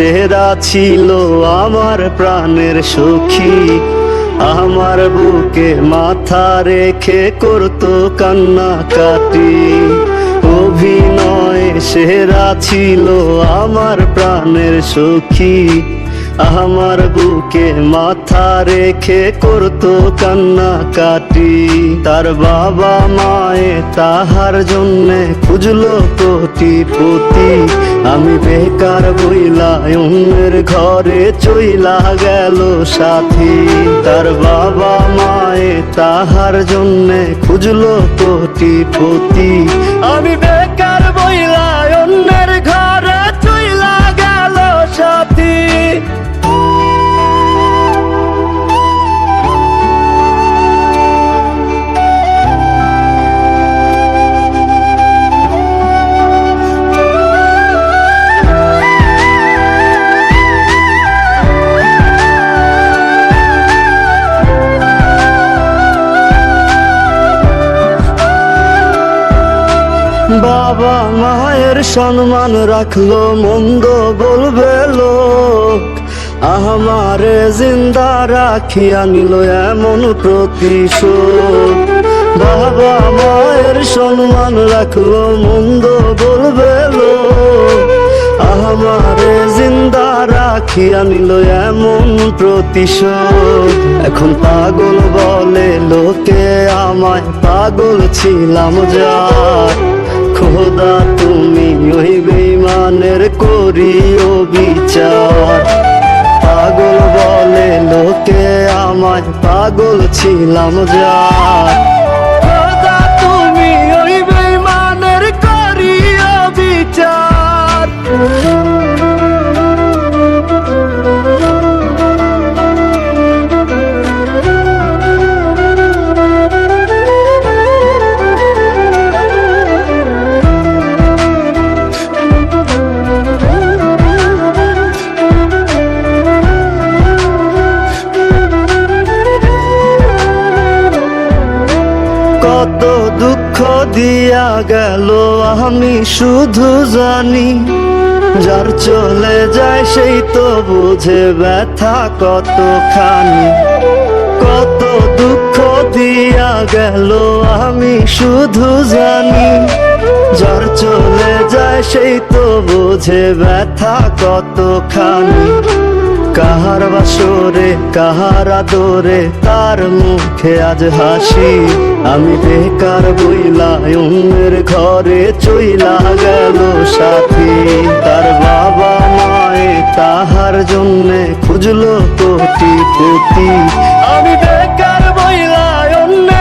সেরা ছিল আমার প্রাণের সখী। আমার বুকে মাথা রেখে করতো কান্নাকাটি। অভিনয়ে সেরা ছিল আমার প্রাণের সখী। আমার বুকে মাথা রেখে করতো কান্নাকাটি। তার বাবা মায়ে তাহার জন্যে খুঁজলো কোটিপতি। আমি বেকার বইলা অন্যের ঘরে চইলা গেল সাথী। তার বাবা মায়ে তাহার জন্যে খুঁজলো কোটিপতি। আমি বেকার বইলা অন্যের ঘরে চইলা গেল সাথী। বাবা মায়ের সম্মান রাখলো, মন্দ বলবে লোক। আমারে জিন্দা রাখিয়া নিল এমন প্রতিশোধ। বাবা মায়ের সম্মান রাখলো, মন্দ বলবে লোক। আমারে জিন্দা রাখিয়া নিল এমন প্রতিশোধ। এখন পাগল বলে লোকে আমায়, পাগল ছিলাম যার। খোদা তুমি ওই বেঈমানের করিও বিচার। পাগল বলে লোকে আমায়, পাগল ছিলাম যার। খোদা তুমি ওই বেঈমানের করিও বিচার। কত দুঃখ দিয়া গেল আমি শুধু জানি। যার চলে যায় সেই তো বুঝে ব্যথা কতখানি। কত দুঃখ দিয়া গেল আমি শুধু জানি। যার চলে যায় সেই তো বুঝে ব্যথা কতখানি। কাহার বাসরে কাহার আদরে তার মুখে আজ হাসি। আমি বেকার বইলা অন্যের ঘরে চইলা গেল সাথী। তার বাবা মায়ে তাহার জন্যে খুঁজলো কোটিপতি। আমি বেকার বইলা অন্যের